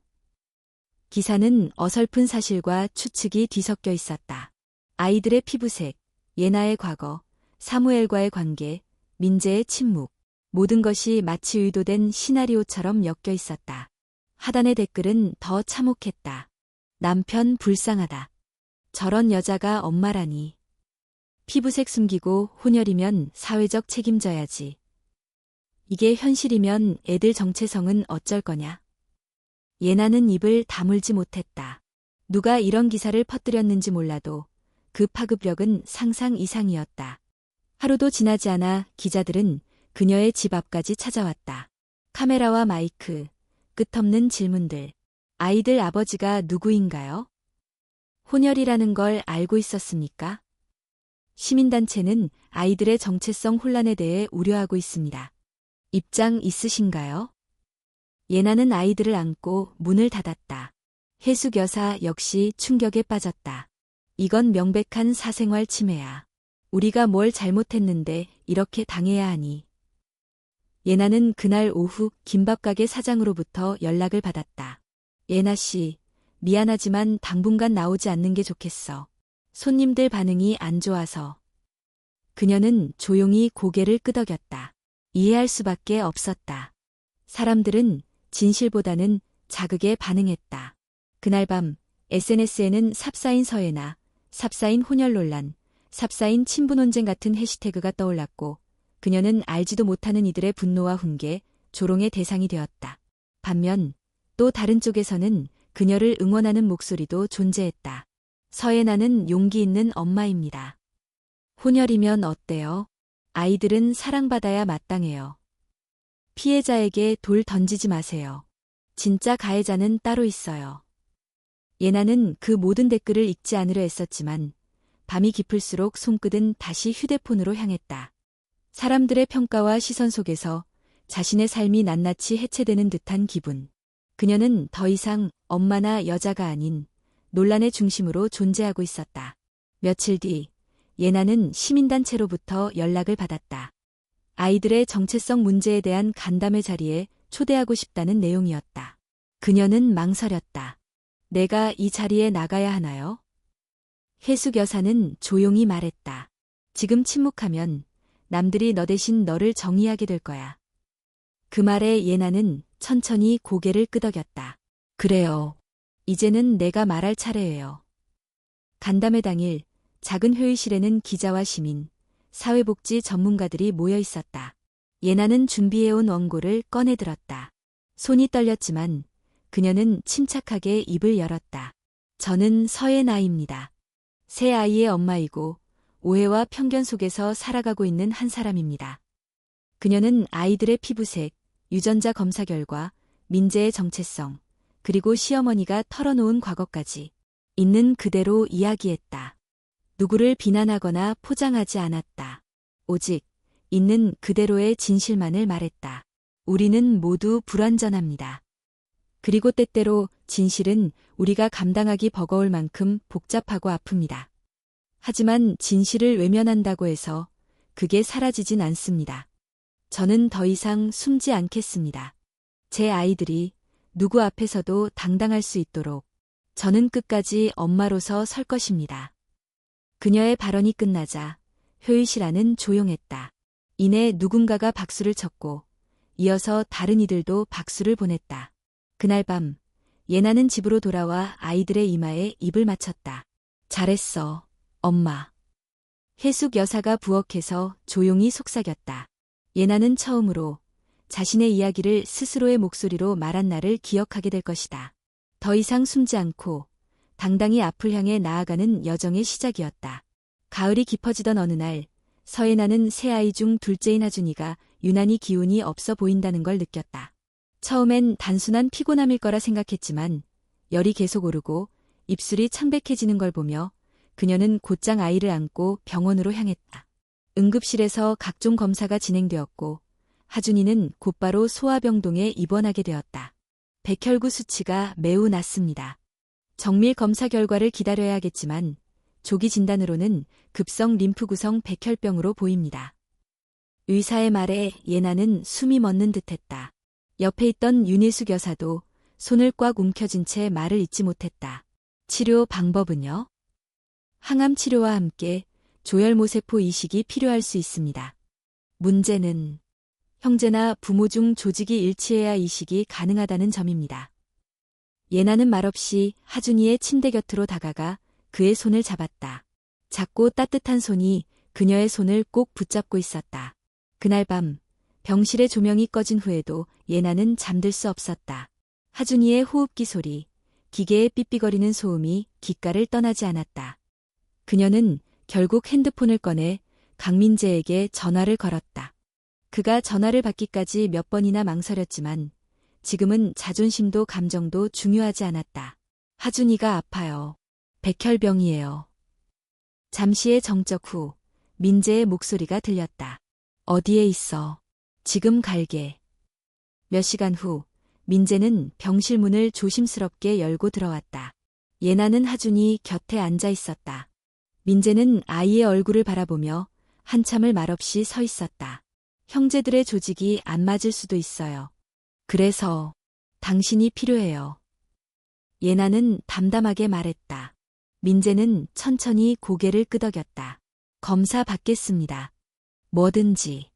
기사는 어설픈 사실과 추측이 뒤섞여 있었다. 아이들의 피부색, 예나의 과거, 사무엘과의 관계, 민재의 침묵. 모든 것이 마치 의도된 시나리오처럼 엮여 있었다. 하단의 댓글은 더 참혹했다. 남편 불쌍하다. 저런 여자가 엄마라니. 피부색 숨기고 혼혈이면 사회적 책임져야지. 이게 현실이면 애들 정체성은 어쩔 거냐. 예나는 입을 다물지 못했다. 누가 이런 기사를 퍼뜨렸는지 몰라도 그 파급력은 상상 이상이었다. 하루도 지나지 않아 기자들은 그녀의 집 앞까지 찾아왔다. 카메라와 마이크, 끝없는 질문들. 아이들 아버지가 누구인가요? 혼혈이라는 걸 알고 있었습니까? 시민단체는 아이들의 정체성 혼란에 대해 우려하고 있습니다. 입장 있으신가요? 예나는 아이들을 안고 문을 닫았다. 해숙 여사 역시 충격에 빠졌다. 이건 명백한 사생활 침해야. 우리가 뭘 잘못했는데 이렇게 당해야 하니. 예나는 그날 오후 김밥가게 사장으로부터 연락을 받았다. 예나 씨, 미안하지만 당분간 나오지 않는 게 좋겠어. 손님들 반응이 안 좋아서. 그녀는 조용히 고개를 끄덕였다. 이해할 수밖에 없었다. 사람들은 진실보다는 자극에 반응했다. 그날 밤 SNS에는 삽사인 서예나, 삽사인 혼혈 논란, 삽사인 친부 논쟁 같은 해시태그가 떠올랐고 그녀는 알지도 못하는 이들의 분노와 훈계, 조롱의 대상이 되었다. 반면 또 다른 쪽에서는 그녀를 응원하는 목소리도 존재했다. 서예나는 용기 있는 엄마입니다. 혼혈이면 어때요? 아이들은 사랑받아야 마땅해요. 피해자에게 돌 던지지 마세요. 진짜 가해자는 따로 있어요. 예나는 그 모든 댓글을 읽지 않으려 애썼지만 밤이 깊을수록 손끝은 다시 휴대폰으로 향했다. 사람들의 평가와 시선 속에서 자신의 삶이 낱낱이 해체되는 듯한 기분. 그녀는 더 이상 엄마나 여자가 아닌 논란의 중심으로 존재하고 있었다. 며칠 뒤 예나는 시민단체로부터 연락을 받았다. 아이들의 정체성 문제에 대한 간담회 자리에 초대하고 싶다는 내용이었다. 그녀는 망설였다. 내가 이 자리에 나가야 하나요? 혜숙 여사는 조용히 말했다. 지금 침묵하면 남들이 너 대신 너를 정의하게 될 거야. 그 말에 예나는 천천히 고개를 끄덕였다. 그래요. 이제는 내가 말할 차례예요. 간담회 당일 작은 회의실에는 기자와 시민, 사회복지 전문가들이 모여 있었다. 예나는 준비해온 원고를 꺼내들었다. 손이 떨렸지만 그녀는 침착하게 입을 열었다. 저는 서예나입니다. 세 아이의 엄마이고 오해와 편견 속에서 살아가고 있는 한 사람입니다. 그녀는 아이들의 피부색, 유전자 검사 결과, 민재의 정체성, 그리고 시어머니가 털어놓은 과거까지 있는 그대로 이야기했다. 누구를 비난하거나 포장하지 않았다. 오직 있는 그대로의 진실만을 말했다. 우리는 모두 불완전합니다. 그리고 때때로 진실은 우리가 감당하기 버거울 만큼 복잡하고 아픕니다. 하지만 진실을 외면한다고 해서 그게 사라지진 않습니다. 저는 더 이상 숨지 않겠습니다. 제 아이들이 누구 앞에서도 당당할 수 있도록 저는 끝까지 엄마로서 설 것입니다. 그녀의 발언이 끝나자 회의실 안은 조용했다. 이내 누군가가 박수를 쳤고 이어서 다른 이들도 박수를 보냈다. 그날 밤 예나는 집으로 돌아와 아이들의 이마에 입을 맞췄다. 잘했어, 엄마. 혜숙 여사가 부엌에서 조용히 속삭였다. 예나는 처음으로 자신의 이야기를 스스로의 목소리로 말한 날을 기억하게 될 것이다. 더 이상 숨지 않고 당당히 앞을 향해 나아가는 여정의 시작이었다. 가을이 깊어지던 어느 날 서예나는 세 아이 중 둘째인 하준이가 유난히 기운이 없어 보인다는 걸 느꼈다. 처음엔 단순한 피곤함일 거라 생각했지만 열이 계속 오르고 입술이 창백해지는 걸 보며 그녀는 곧장 아이를 안고 병원으로 향했다. 응급실에서 각종 검사가 진행되었고 하준이는 곧바로 소아병동에 입원하게 되었다. 백혈구 수치가 매우 낮습니다. 정밀 검사 결과를 기다려야 하겠지만 조기 진단으로는 급성 림프 구성 백혈병으로 보입니다. 의사의 말에 예나는 숨이 멎는 듯했다. 옆에 있던 윤일숙 여사도 손을 꽉 움켜쥔 채 말을 잇지 못했다. 치료 방법은요? 항암 치료와 함께 조혈모세포 이식이 필요할 수 있습니다. 문제는 형제나 부모 중 조직이 일치해야 이식이 가능하다는 점입니다. 예나는 말없이 하준이의 침대 곁으로 다가가 그의 손을 잡았다. 작고 따뜻한 손이 그녀의 손을 꼭 붙잡고 있었다. 그날 밤 병실의 조명이 꺼진 후에도 예나는 잠들 수 없었다. 하준이의 호흡기 소리, 기계의 삐삐거리는 소음이 귓가를 떠나지 않았다. 그녀는 결국 핸드폰을 꺼내 강민재에게 전화를 걸었다. 그가 전화를 받기까지 몇 번이나 망설였지만 지금은 자존심도 감정도 중요하지 않았다. 하준이가 아파요. 백혈병이에요. 잠시의 정적 후 민재의 목소리가 들렸다. 어디에 있어? 지금 갈게. 몇 시간 후 민재는 병실 문을 조심스럽게 열고 들어왔다. 예나는 하준이 곁에 앉아 있었다. 민재는 아이의 얼굴을 바라보며 한참을 말없이 서 있었다. 형제들의 조직이 안 맞을 수도 있어요. 그래서 당신이 필요해요. 예나는 담담하게 말했다. 민재는 천천히 고개를 끄덕였다. 검사 받겠습니다. 뭐든지.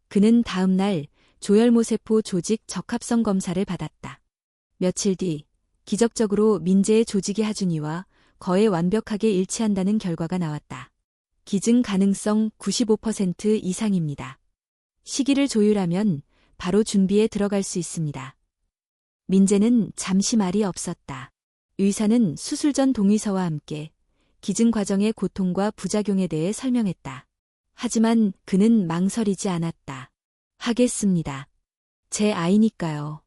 그는 다음 날 조혈모세포 조직 적합성 검사를 받았다. 며칠 뒤 기적적으로 민재의 조직이 하준이와 거의 완벽하게 일치한다는 결과가 나왔다. 기증 가능성 95% 이상입니다. 시기를 조율하면 바로 준비에 들어갈 수 있습니다. 민재는 잠시 말이 없었다. 의사는 수술 전 동의서와 함께 기증 과정의 고통과 부작용에 대해 설명했다. 하지만 그는 망설이지 않았다. 하겠습니다. 제 아이니까요.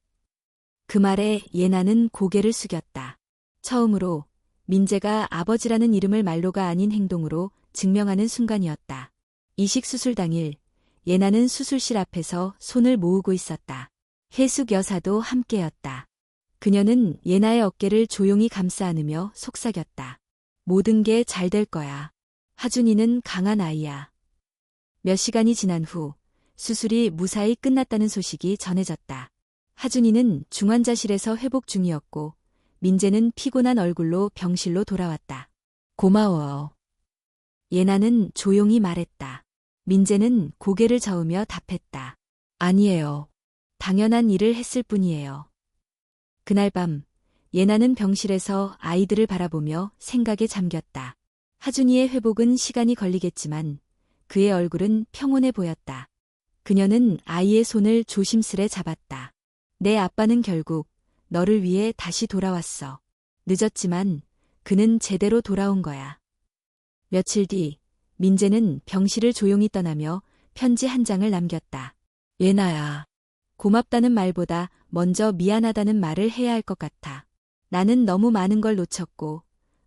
그 말에 예나는 고개를 숙였다. 처음으로 민재가 아버지라는 이름을 말로가 아닌 행동으로 증명하는 순간이었다. 이식 수술 당일 예나는 수술실 앞에서 손을 모으고 있었다. 혜숙 여사도 함께였다. 그녀는 예나의 어깨를 조용히 감싸 안으며 속삭였다. 모든 게 잘 될 거야. 하준이는 강한 아이야. 몇 시간이 지난 후 수술이 무사히 끝났다는 소식이 전해졌다. 하준이는 중환자실에서 회복 중이었고 민재는 피곤한 얼굴로 병실로 돌아왔다. 고마워. 예나는 조용히 말했다. 민재는 고개를 저으며 답했다. 아니에요. 당연한 일을 했을 뿐이에요. 그날 밤 예나는 병실에서 아이들을 바라보며 생각에 잠겼다. 하준이의 회복은 시간이 걸리겠지만 그의 얼굴은 평온해 보였다. 그녀는 아이의 손을 조심스레 잡았다. 내 아빠는 결국 너를 위해 다시 돌아왔어. 늦었지만 그는 제대로 돌아온 거야. 며칠 뒤 민재는 병실을 조용히 떠나며 편지 한 장을 남겼다. 예나야. 고맙다는 말보다 먼저 미안하다는 말을 해야 할 것 같아. 나는 너무 많은 걸 놓쳤고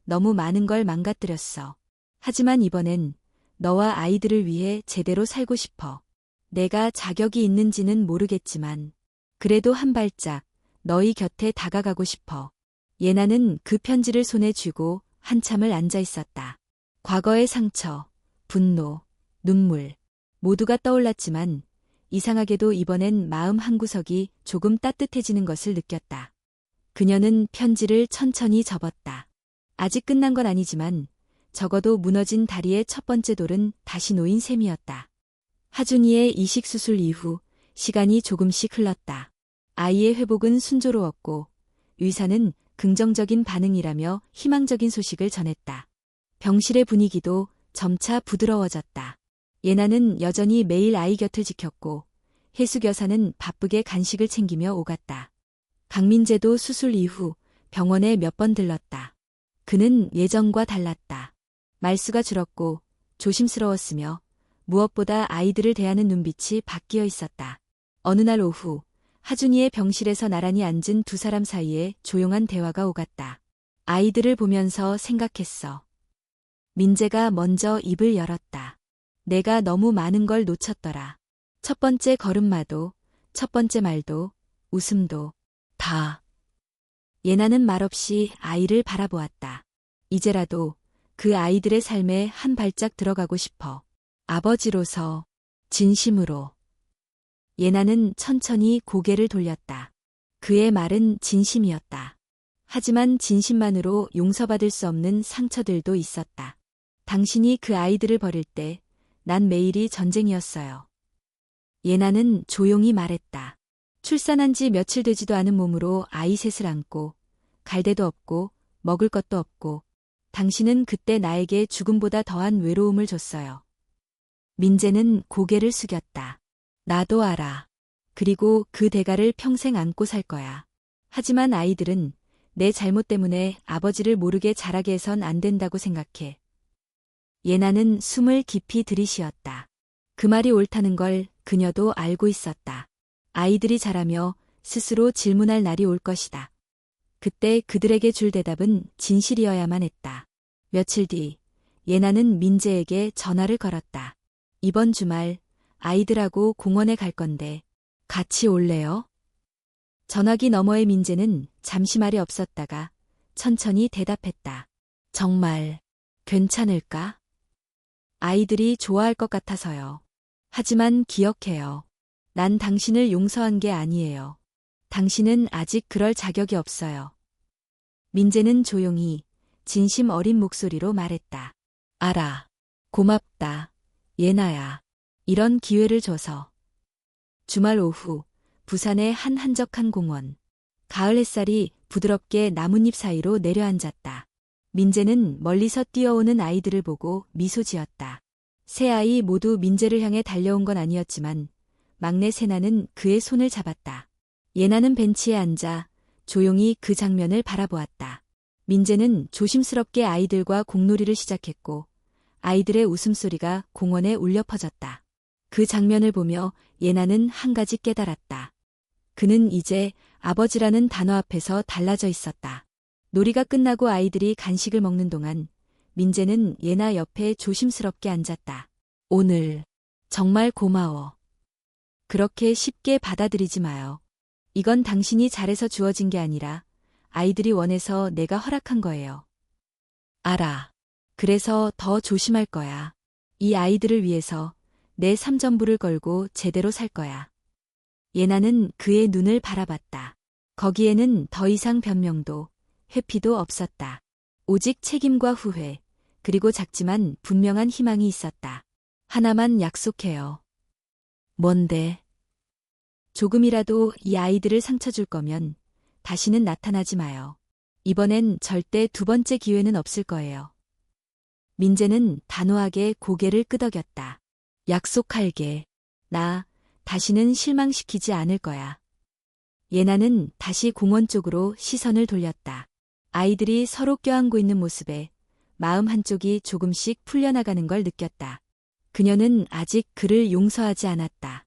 너무 많은 걸 망가뜨렸어. 하지만 이번엔 너와 아이들을 위해 제대로 살고 싶어. 내가 자격이 있는지는 모르겠지만 그래도 한 발짝 너희 곁에 다가가고 싶어. 예나는 그 편지를 손에 쥐고 한참을 앉아 있었다. 과거의 상처, 분노, 눈물 모두가 떠올랐지만 이상하게도 이번엔 마음 한구석이 조금 따뜻해지는 것을 느꼈다. 그녀는 편지를 천천히 접었다. 아직 끝난 건 아니지만 적어도 무너진 다리의 첫 번째 돌은 다시 놓인 셈이었다. 하준이의 이식 수술 이후 시간이 조금씩 흘렀다. 아이의 회복은 순조로웠고 의사는 긍정적인 반응이라며 희망적인 소식을 전했다. 병실의 분위기도 점차 부드러워졌다. 예나는 여전히 매일 아이 곁을 지켰고 혜숙 여사는 바쁘게 간식을 챙기며 오갔다. 강민재도 수술 이후 병원에 몇 번 들렀다. 그는 예전과 달랐다. 말수가 줄었고 조심스러웠으며 무엇보다 아이들을 대하는 눈빛이 바뀌어 있었다. 어느 날 오후 하준이의 병실에서 나란히 앉은 두 사람 사이에 조용한 대화가 오갔다. 아이들을 보면서 생각했어. 민재가 먼저 입을 열었다. 내가 너무 많은 걸 놓쳤더라. 첫 번째 걸음마도, 첫 번째 말도, 웃음도, 다. 예나는 말없이 아이를 바라보았다. 이제라도 그 아이들의 삶에 한 발짝 들어가고 싶어. 아버지로서, 진심으로. 예나는 천천히 고개를 돌렸다. 그의 말은 진심이었다. 하지만 진심만으로 용서받을 수 없는 상처들도 있었다. 당신이 그 아이들을 버릴 때 난 매일이 전쟁이었어요. 예나는 조용히 말했다. 출산한 지 며칠 되지도 않은 몸으로 아이 셋을 안고 갈 데도 없고 먹을 것도 없고 당신은 그때 나에게 죽음보다 더한 외로움을 줬어요. 민재는 고개를 숙였다. 나도 알아. 그리고 그 대가를 평생 안고 살 거야. 하지만 아이들은 내 잘못 때문에 아버지를 모르게 자라게 해선 안 된다고 생각해. 예나는 숨을 깊이 들이쉬었다. 그 말이 옳다는 걸 그녀도 알고 있었다. 아이들이 자라며 스스로 질문할 날이 올 것이다. 그때 그들에게 줄 대답은 진실이어야만 했다. 며칠 뒤 예나는 민재에게 전화를 걸었다. 이번 주말 아이들하고 공원에 갈 건데 같이 올래요? 전화기 너머의 민재는 잠시 말이 없었다가 천천히 대답했다. 정말 괜찮을까? 아이들이 좋아할 것 같아서요. 하지만 기억해요. 난 당신을 용서한 게 아니에요. 당신은 아직 그럴 자격이 없어요. 민재는 조용히 진심 어린 목소리로 말했다. 알아. 고맙다. 예나야. 이런 기회를 줘서. 주말 오후 부산의 한 한적한 공원. 가을 햇살이 부드럽게 나뭇잎 사이로 내려앉았다. 민재는 멀리서 뛰어오는 아이들을 보고 미소 지었다. 세 아이 모두 민재를 향해 달려온 건 아니었지만 막내 세나는 그의 손을 잡았다. 예나는 벤치에 앉아 조용히 그 장면을 바라보았다. 민재는 조심스럽게 아이들과 공놀이를 시작했고 아이들의 웃음소리가 공원에 울려 퍼졌다. 그 장면을 보며 예나는 한 가지 깨달았다. 그는 이제 아버지라는 단어 앞에서 달라져 있었다. 놀이가 끝나고 아이들이 간식을 먹는 동안 민재는 예나 옆에 조심스럽게 앉았다. 오늘 정말 고마워. 그렇게 쉽게 받아들이지 마요. 이건 당신이 잘해서 주어진 게 아니라 아이들이 원해서 내가 허락한 거예요. 알아. 그래서 더 조심할 거야. 이 아이들을 위해서 내 삼전부를 걸고 제대로 살 거야. 예나는 그의 눈을 바라봤다. 거기에는 더 이상 변명도 회피도 없었다. 오직 책임과 후회, 그리고 작지만 분명한 희망이 있었다. 하나만 약속해요. 뭔데? 조금이라도 이 아이들을 상처 줄 거면 다시는 나타나지 마요. 이번엔 절대 두 번째 기회는 없을 거예요. 민재는 단호하게 고개를 끄덕였다. 약속할게. 나 다시는 실망시키지 않을 거야. 예나는 다시 공원 쪽으로 시선을 돌렸다. 아이들이 서로 껴안고 있는 모습에 마음 한쪽이 조금씩 풀려나가는 걸 느꼈다. 그녀는 아직 그를 용서하지 않았다.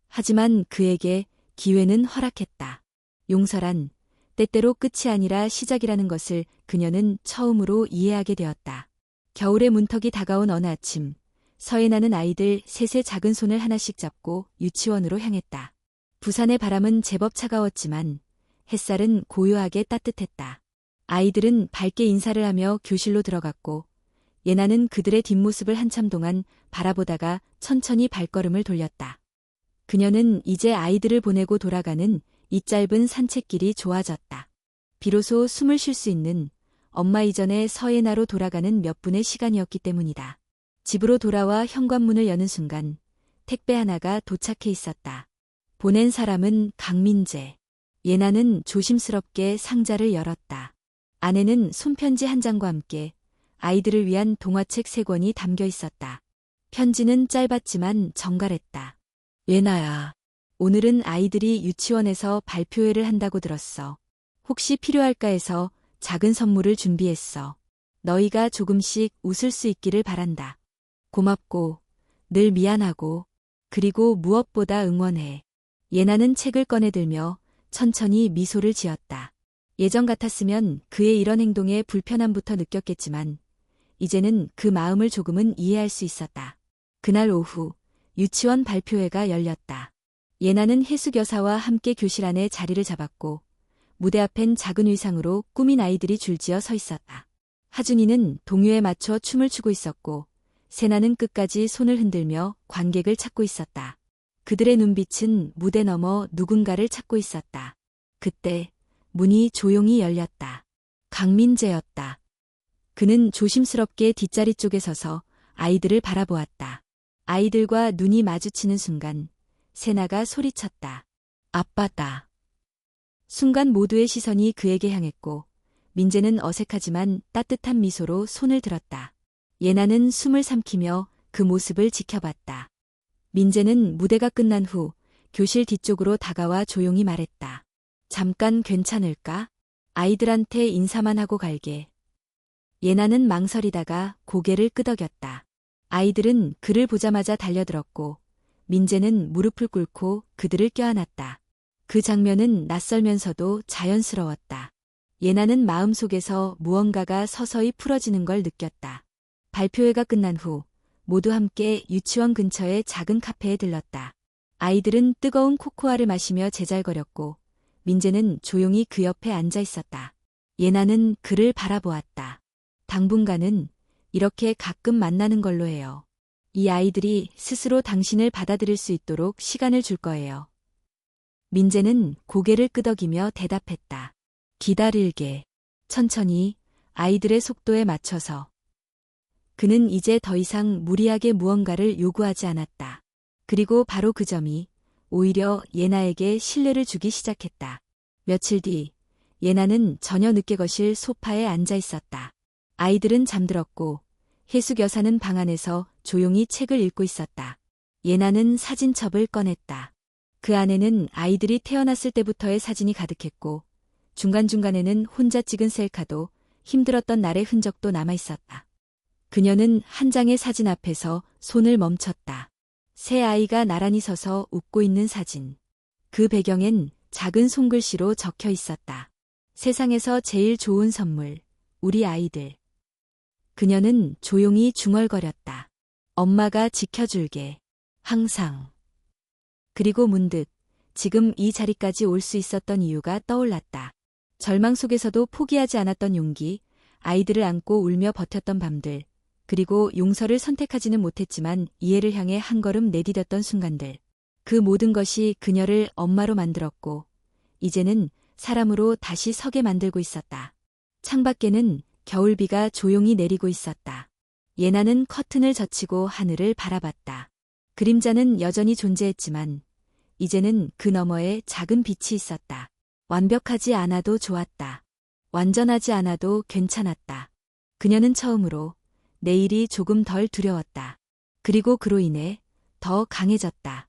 하지만 그에게 기회는 허락했다. 용서란 때때로 끝이 아니라 시작이라는 것을 그녀는 처음으로 이해하게 되었다. 겨울의 문턱이 다가온 어느 아침, 서예나는 아이들 셋의 작은 손을 하나씩 잡고 유치원으로 향했다. 부산의 바람은 제법 차가웠지만 햇살은 고요하게 따뜻했다. 아이들은 밝게 인사를 하며 교실로 들어갔고 예나는 그들의 뒷모습을 한참 동안 바라보다가 천천히 발걸음을 돌렸다. 그녀는 이제 아이들을 보내고 돌아가는 이 짧은 산책길이 좋아졌다. 비로소 숨을 쉴 수 있는 엄마 이전의 서예나로 돌아가는 몇 분의 시간이었기 때문이다. 집으로 돌아와 현관문을 여는 순간 택배 하나가 도착해 있었다. 보낸 사람은 강민재. 예나는 조심스럽게 상자를 열었다. 안에는 손편지 한 장과 함께 아이들을 위한 동화책 3권이 담겨 있었다. 편지는 짧았지만 정갈했다. 예나야, 오늘은 아이들이 유치원에서 발표회를 한다고 들었어. 혹시 필요할까 해서 작은 선물을 준비했어. 너희가 조금씩 웃을 수 있기를 바란다. 고맙고, 늘 미안하고, 그리고 무엇보다 응원해. 예나는 책을 꺼내들며 천천히 미소를 지었다. 예전 같았으면 그의 이런 행동에 불편함부터 느꼈겠지만 이제는 그 마음을 조금은 이해할 수 있었다. 그날 오후 유치원 발표회가 열렸다. 예나는 해수교사와 함께 교실 안에 자리를 잡았고 무대 앞엔 작은 의상으로 꾸민 아이들이 줄지어 서 있었다. 하준이는 동요에 맞춰 춤을 추고 있었고 세나는 끝까지 손을 흔들며 관객을 찾고 있었다. 그들의 눈빛은 무대 너머 누군가를 찾고 있었다. 그때 문이 조용히 열렸다. 강민재였다. 그는 조심스럽게 뒷자리 쪽에 서서 아이들을 바라보았다. 아이들과 눈이 마주치는 순간 세나가 소리쳤다. 아빠다. 순간 모두의 시선이 그에게 향했고 민재는 어색하지만 따뜻한 미소로 손을 들었다. 예나는 숨을 삼키며 그 모습을 지켜봤다. 민재는 무대가 끝난 후 교실 뒤쪽으로 다가와 조용히 말했다. 잠깐 괜찮을까? 아이들한테 인사만 하고 갈게. 예나는 망설이다가 고개를 끄덕였다. 아이들은 그를 보자마자 달려들었고 민재는 무릎을 꿇고 그들을 껴안았다. 그 장면은 낯설면서도 자연스러웠다. 예나는 마음속에서 무언가가 서서히 풀어지는 걸 느꼈다. 발표회가 끝난 후 모두 함께 유치원 근처의 작은 카페에 들렀다. 아이들은 뜨거운 코코아를 마시며 제잘거렸고 민재는 조용히 그 옆에 앉아 있었다. 예나는 그를 바라보았다. 당분간은 이렇게 가끔 만나는 걸로 해요. 이 아이들이 스스로 당신을 받아들일 수 있도록 시간을 줄 거예요. 민재는 고개를 끄덕이며 대답했다. 기다릴게. 천천히 아이들의 속도에 맞춰서. 그는 이제 더 이상 무리하게 무언가를 요구하지 않았다. 그리고 바로 그 점이 오히려 예나에게 신뢰를 주기 시작했다. 며칠 뒤 예나는 저녁 늦게 거실 소파에 앉아 있었다. 아이들은 잠들었고 해숙여사는 방 안에서 조용히 책을 읽고 있었다. 예나는 사진첩을 꺼냈다. 그 안에는 아이들이 태어났을 때부터의 사진이 가득했고 중간중간에는 혼자 찍은 셀카도 힘들었던 날의 흔적도 남아있었다. 그녀는 한 장의 사진 앞에서 손을 멈췄다. 새 아이가 나란히 서서 웃고 있는 사진. 그 배경엔 작은 손글씨로 적혀 있었다. 세상에서 제일 좋은 선물, 우리 아이들. 그녀는 조용히 중얼거렸다. 엄마가 지켜줄게. 항상. 그리고 문득 지금 이 자리까지 올 수 있었던 이유가 떠올랐다. 절망 속에서도 포기하지 않았던 용기, 아이들을 안고 울며 버텼던 밤들, 그리고 용서를 선택하지는 못했지만 이해를 향해 한 걸음 내디뎠던 순간들. 그 모든 것이 그녀를 엄마로 만들었고, 이제는 사람으로 다시 서게 만들고 있었다. 창밖에는 겨울비가 조용히 내리고 있었다. 예나는 커튼을 젖히고 하늘을 바라봤다. 그림자는 여전히 존재했지만 이제는 그 너머에 작은 빛이 있었다. 완벽하지 않아도 좋았다. 완전하지 않아도 괜찮았다. 그녀는 처음으로 내일이 조금 덜 두려웠다. 그리고 그로 인해 더 강해졌다.